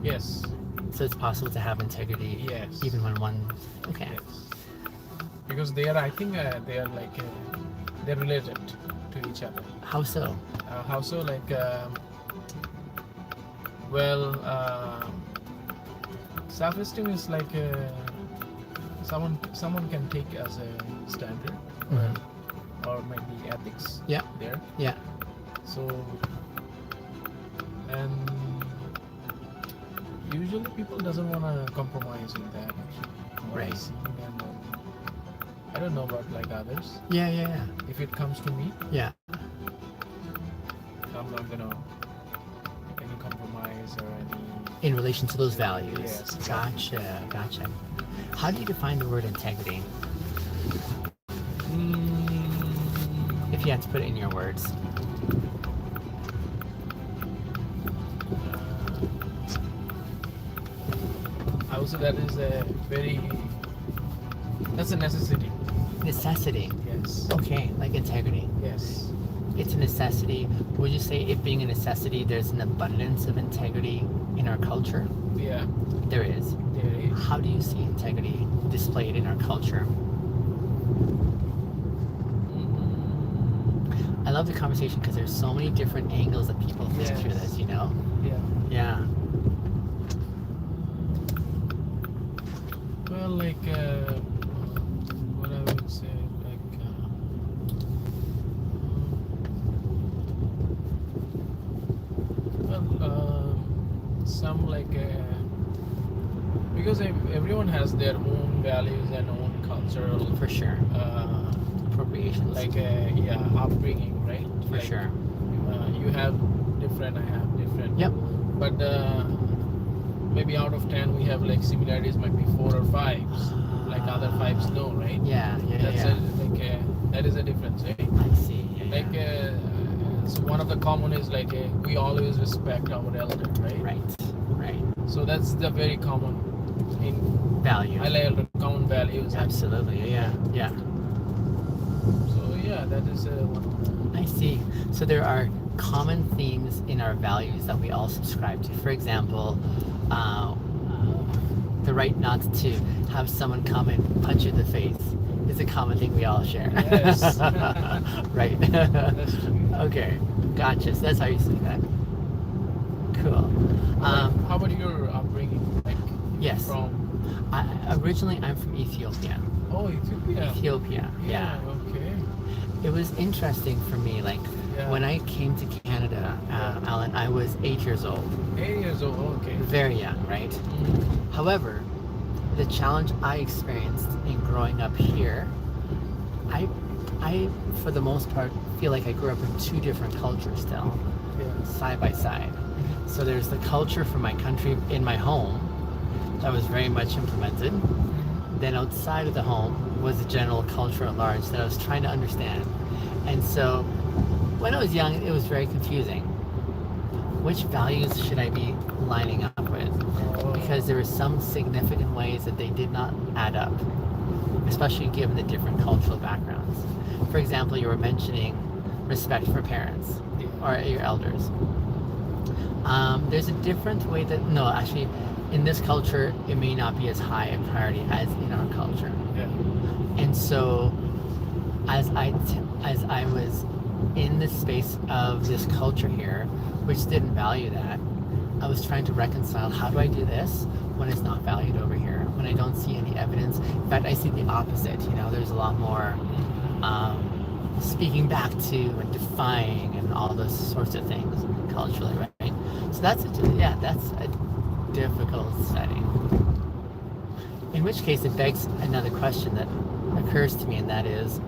Yes. So it's possible to have integrity Yes. even when one. Okay. Yes. Because they are, I think, they are like they're related to each other. How so? How so? Like, well, self-esteem is like someone can take as a standard, Mhm. or maybe ethics. Yeah. There. Yeah. So, and usually people doesn't want to compromise with that. Actually, what I Right. see, and, I don't know about like others. Yeah. Yeah. Yeah. If it comes to me, Yeah. I'm not gonna any compromise or any. In relation to those values. Yes. Gotcha. Gotcha. How do you define the word integrity? If you had to put it in your words. I would say that is that's a necessity. Necessity. Yes. Okay, like integrity. Yes. It's a necessity. Would you say it being a necessity, there's an abundance of integrity in our culture? Yeah. There is. There is. How do you see integrity displayed in our culture? Mm-hmm. I love the conversation because there's so many different angles that people think Yes. through this, you know? Yeah. Yeah. Well, like what I would say, like some like because everyone has their own values and own cultural For sure. Appropriations. like yeah, upbringing, right? For Like, sure. you have different, I have different. Yep. But maybe out of 10 we have like similarities, might be 4 or 5, like other 5s no, right? Yeah, yeah, That's yeah. that is a difference, right? I see. Yeah, Like yeah. so one of the common is like we always respect our elder, right? Right. Right. So that's the very common in Value. I like common values. Absolutely. Yeah. Yeah. So yeah, that is one. I see. So there are common themes in our values that we all subscribe to. For example, the right not to have someone come and punch you in the face is a common thing we all share. Yes. Right. That's true. Okay. Gotcha. So that's how you see that. Cool. How about your upbringing? Like Yes. from Originally, I'm from Ethiopia. Ethiopia. Ethiopia. Yeah. Okay. It was interesting for me. Like Yeah. when I came to Canada, Alan, I was 8 years old. 8 years old. Okay. Very young, right? However, the challenge I experienced in growing up here, I for the most part feel like I grew up in 2 different cultures still, Yeah. side by side. So there's the culture from my country in my home that was very much implemented. Then outside of the home was the general culture at large that I was trying to understand. And so when I was young, it was very confusing. Which values should I be lining up with? Because there were some significant ways that they did not add up, especially given the different cultural backgrounds. For example, you were mentioning respect for parents Yeah. or your elders. There's a different way that, no, actually, in this culture, it may not be as high a priority as in our culture. Yeah. And so, as I was in the space of this culture here, which didn't value that, I was trying to reconcile, how do I do this when it's not valued over here, when I don't see any evidence. In fact, I see the opposite. There's a lot more speaking back to and defying and all those sorts of things culturally, right? So that's a difficult setting. In which case, it begs another question that occurs to me, and that is,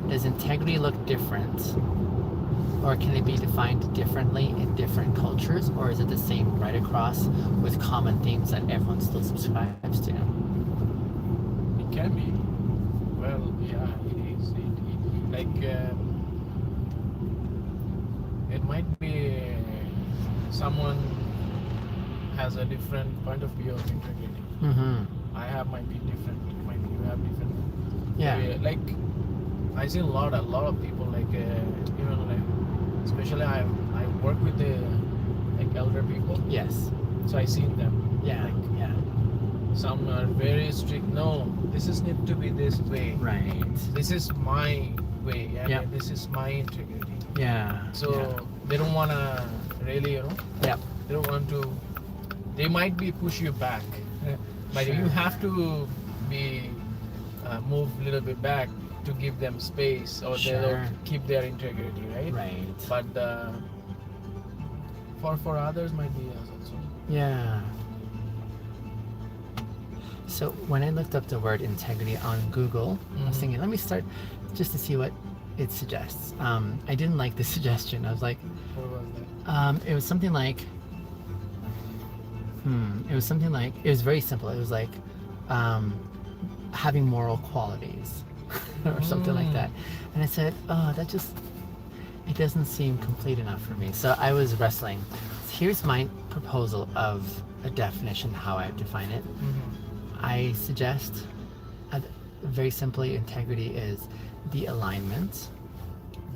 does integrity look different, or can it be defined differently in different cultures, or is it the same right across with common themes that everyone still subscribes to? It can be. Well, yeah, it is. It might be someone has a different point of view of integrity. Mm-hmm. Might be different. Might be you have different. Yeah. Like I see a lot of people especially I work with the elder people, Yes. so I see them. Yeah. Yeah. Some are very strict. No, this is need to be this way. Right. This is my way, and Yep. this is my integrity. Yeah. So they don't wanna really, Yep. they don't want to. They might be push you back, but Sure. you have to be move a little bit back to give them space, or Sure. they'll keep their integrity, right? Right. But for others might be also. Yeah. So when I looked up the word integrity on Google, I was Mhm. thinking, let me start just to see what it suggests. I didn't like the suggestion. I was like, What was that? it was something like, it was very simple. It was like having moral qualities or something like that. And I said, it doesn't seem complete enough for me. So I was wrestling. Here's my proposal of a definition, how I define it. I suggest, very simply, integrity is the alignment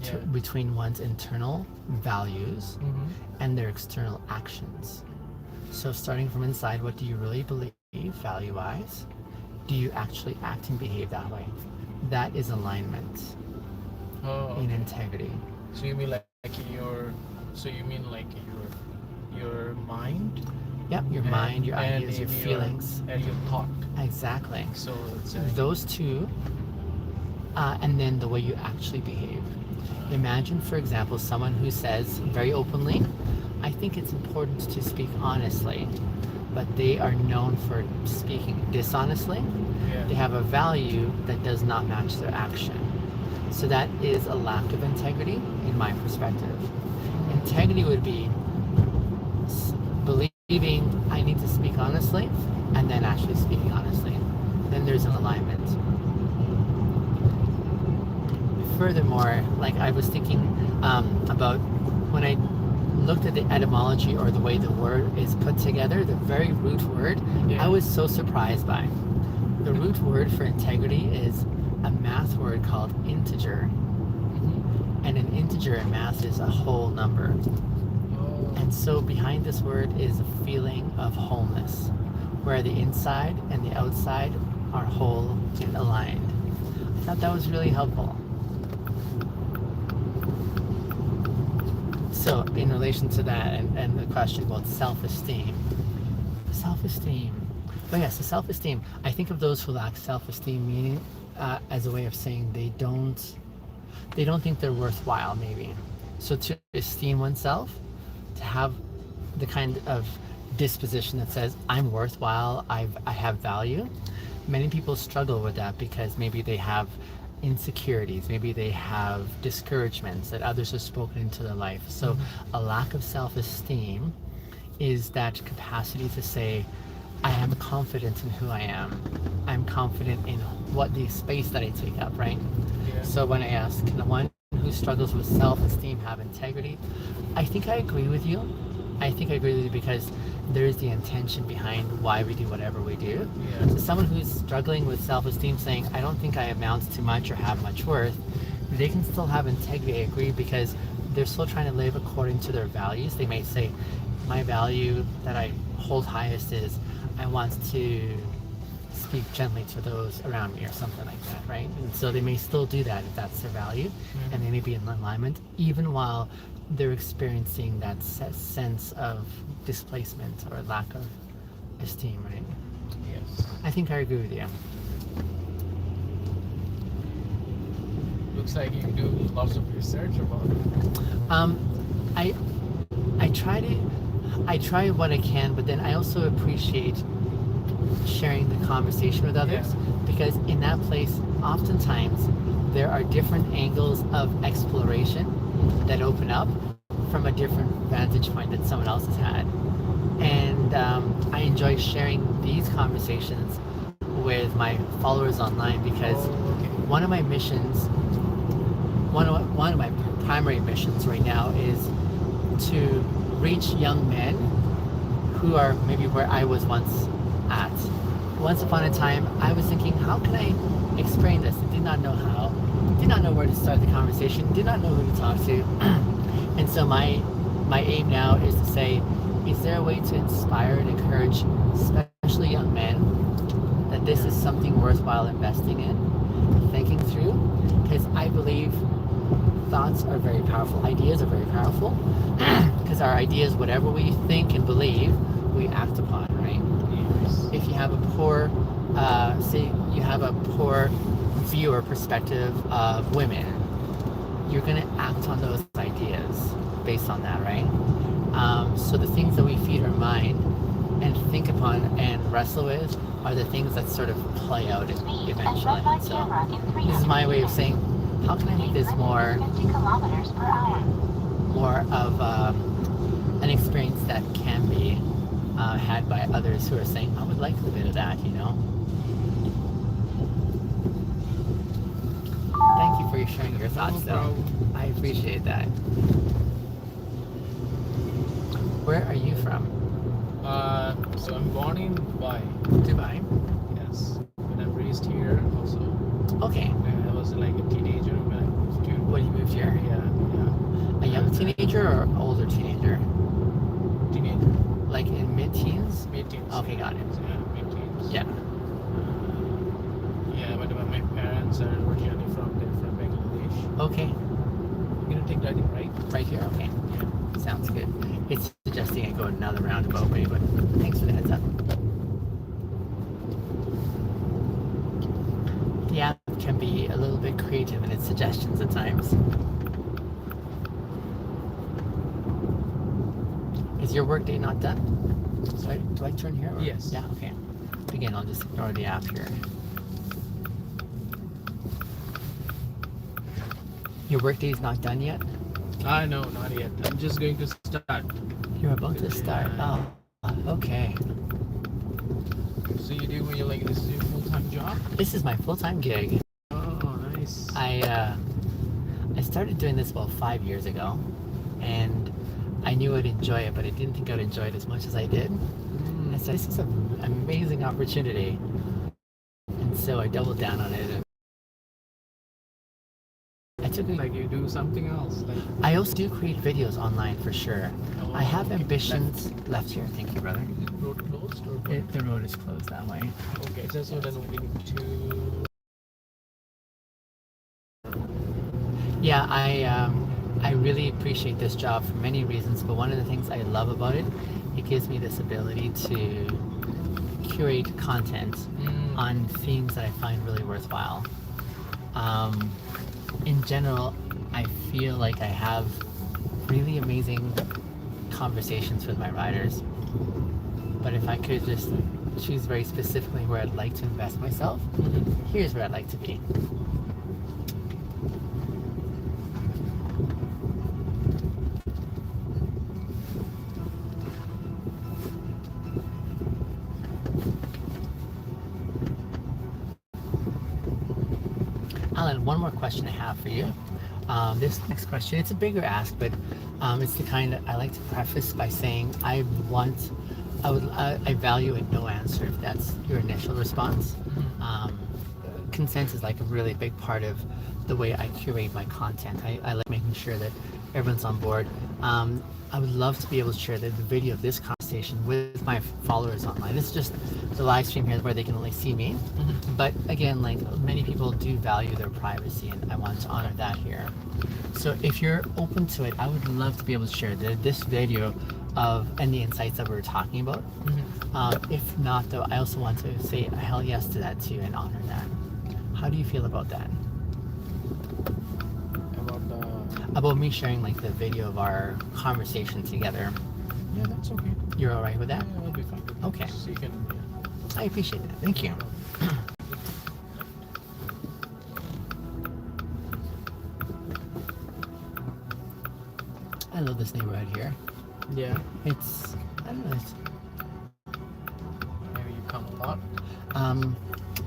Yeah. between one's internal values Mhm. and their external actions. So starting from inside, what do you really believe value-wise? Do you actually act and behave that way? That is alignment Oh, in okay. integrity. So you mean like your mind? Yep, your mind, your and ideas, your maybe feelings. and your thought. Exactly. So it's Those two, and then the way you actually behave. Imagine, for example, someone who says very openly, I think it's important to speak honestly, but they are known for speaking dishonestly. They have a value that does not match their action. So that is a lack of integrity in my perspective. Integrity would be believing I need to speak honestly and then actually speaking honestly. Then there's an alignment. Furthermore, like I was thinking about when I looked at the etymology or the way the word is put together, the very root word, Yeah. I was so surprised by. The root word for integrity is a math word called integer. And an integer in math is a whole number. And so behind this word is a feeling of wholeness, where the inside and the outside are whole and aligned. I thought that was really helpful. So in relation to that and the question about self-esteem. Oh yes, the self-esteem. I think of those who lack self-esteem, meaning as a way of saying they don't think they're worthwhile, maybe. So to esteem oneself, to have the kind of disposition that says I'm worthwhile, I have value. Many people struggle with that because maybe they have insecurities, maybe they have discouragements that others have spoken into their life. So a lack of self-esteem is that capacity to say, I am confident in who I am. I'm confident in what the space that I take up, right? Yeah. So when I ask, can one who struggles with self-esteem have integrity? I think I agree with you. I think I agree with you because there's the intention behind why we do whatever we do. Yeah. So someone who's struggling with self-esteem saying, I don't think I amount to much or have much worth, they can still have integrity, I agree, because they're still trying to live according to their values. They may say, my value that I hold highest is I want to speak gently to those around me or something like that, right? And so they may still do that if that's their value, and they may be in alignment even while they're experiencing that sense of displacement or lack of esteem, right? Yes. I think I agree with you. Looks like you do lots of research about it. I try what I can, but then I also appreciate sharing the conversation with others, because in that place oftentimes there are different angles of exploration that open up from a different vantage point that someone else has had, and I enjoy sharing these conversations with my followers online, because one of my missions, one of my primary missions right now is to reach young men who are maybe where I was once at. Once upon a time, I was thinking, how can I explain this? I did not know how, did not know where to start the conversation, did not know who to talk to. And so my aim now is to say, is there a way to inspire and encourage, especially young men, that this is something worthwhile investing in, thinking through? Because I believe thoughts are very powerful, ideas are very powerful, because our ideas, whatever we think and believe, we act upon, right? Yes. If you have a poor, say you have a poor view or perspective of women, you're going to act on those ideas based on that, right? So the things that we feed our mind and think upon and wrestle with are the things that sort of play out eventually. So this is my way of saying, how can I make this more of an experience that can be had by others who are saying, I would like a bit of that, you know? Thank you for sharing your thoughts, No though. problem. I appreciate that. Where are you from? So I'm born in Dubai. Dubai. Yes. But I'm raised here also. Okay. I was like a teenager when I moved to. When you moved here? Yeah. A young teenager or older teenager? Teenager. Like in mid-teens? Mid-teens. Okay, got it. Yeah, mid-teens. Yeah. Yeah, but my parents are originally from Bangladesh. Okay. You're gonna take that in right? Right here? Okay. Yeah. Sounds good. It's suggesting I go another roundabout way, but thanks for the heads up. The app can be a little bit creative in its suggestions at times. Is your workday not done? So do I turn here? Or? Yes. Yeah, okay. Again, I'll just ignore the app here. Your workday is not done yet? No, not yet. I'm just going to start. You're about to start? Yeah. Oh, okay. So you do when you're like, this is your full-time job? This is my full-time gig. Oh, nice. I started doing this about 5 years ago, and I knew I'd enjoy it, but I didn't think I'd enjoy it as much as I did. And I said, this is an amazing opportunity. And so I doubled down on it. And I took it. Like you do something else. Like, I also do create videos online for sure. oh, I have okay. ambitions. Left here, thank you, brother. Is it road closed or what? The road is closed that way. Okay, so then we need to. Yeah, I really appreciate this job for many reasons, but one of the things I love about it, it gives me this ability to curate content on themes that I find really worthwhile. In general, I feel like I have really amazing conversations with my riders, but if I could just choose very specifically where I'd like to invest myself, here's where I'd like to be. Alan, one more question I have for you. This next question, it's a bigger ask, but it's the kind that I like to preface by saying I value a no answer if that's your initial response. consent is like a really big part of the way I curate my content. I like making sure that everyone's on board. I would love to be able to share the video of this conversation with my followers online. This is just the live stream here where they can only see me. But again, like many people do value their privacy, and I want to honor that here. So if you're open to it, I would love to be able to share this video of any insights that we were talking about. If not, though, I also want to say a hell yes to that too and honor that. How do you feel about that? About me sharing like the video of our conversation together. Yeah, that's okay. You're all right with that? Yeah, I'll be fine. Okay. So you can, I appreciate that. Thank you. I love this neighborhood here. yeah. It's, I don't know, Maybe you come a lot.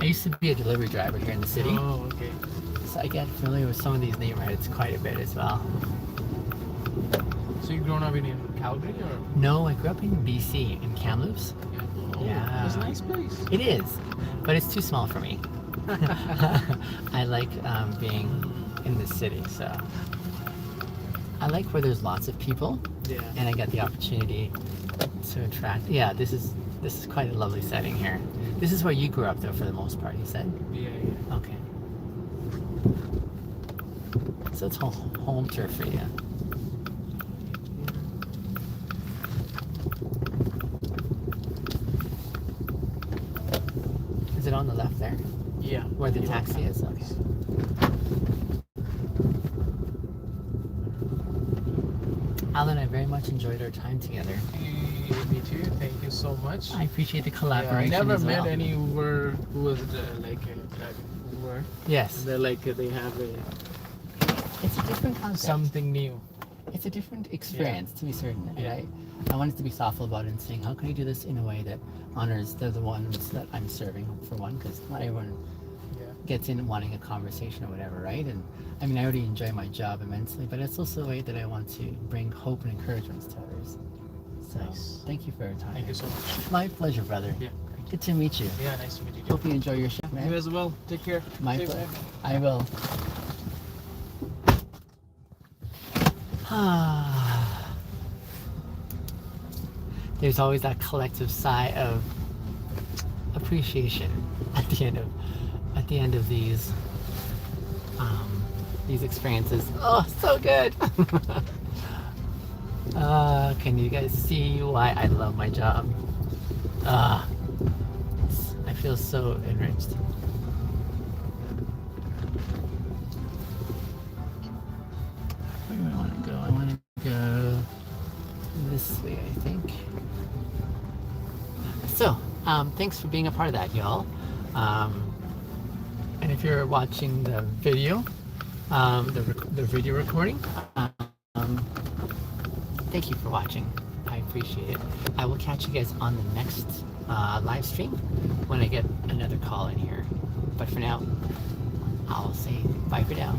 I used to be a delivery driver here in the city. Oh, okay. So I get familiar with some of these neighborhoods quite a bit as well. So you grown up in Calgary or? No, I grew up in BC, in Kamloops. Oh, Yeah. It's a nice place. It is, but it's too small for me. I like being in the city, so I like where there's lots of people, Yeah. and I get the opportunity to attract. Yeah, this is quite a lovely setting here. This is where you grew up, though, for the most part. You said. Yeah, yeah. Okay. So it's home turf for you. Is it on the left there? Yeah. Where the Yeah. taxi is? Okay. Alan, I very much enjoyed our time together. Me too. Thank you so much. I appreciate the Yeah, I collaboration never as well. met any Uber who was like Uber. Yes, They're like they have it's a different concept. something new. It's a different experience, to be certain. And Yeah. I wanted to be thoughtful about it and saying, how can I do this in a way that honors the ones that I'm serving, for one, because not everyone Yeah. gets in wanting a conversation or whatever, right? And I mean, I already enjoy my job immensely, but it's also a way that I want to bring hope and encouragement to others. So, Nice. thank you for your time. Thank you so much. My pleasure, brother. Yeah. Good to meet you. Yeah. Nice to meet you. Hope you enjoy your shift, man. You as well. Take care. My Safe pleasure. drive. I will. There's always that collective sigh of appreciation at the end of these experiences. Oh, so good. Can you guys see why I love my job? I feel so enriched. Where do I want to go? I want to go this way, I think. So, thanks for being a part of that, y'all. And if you're watching the video, the video recording, thank you for watching. I appreciate it. I will catch you guys on the next live stream when I get another call in here. But for now, I'll say bye for now.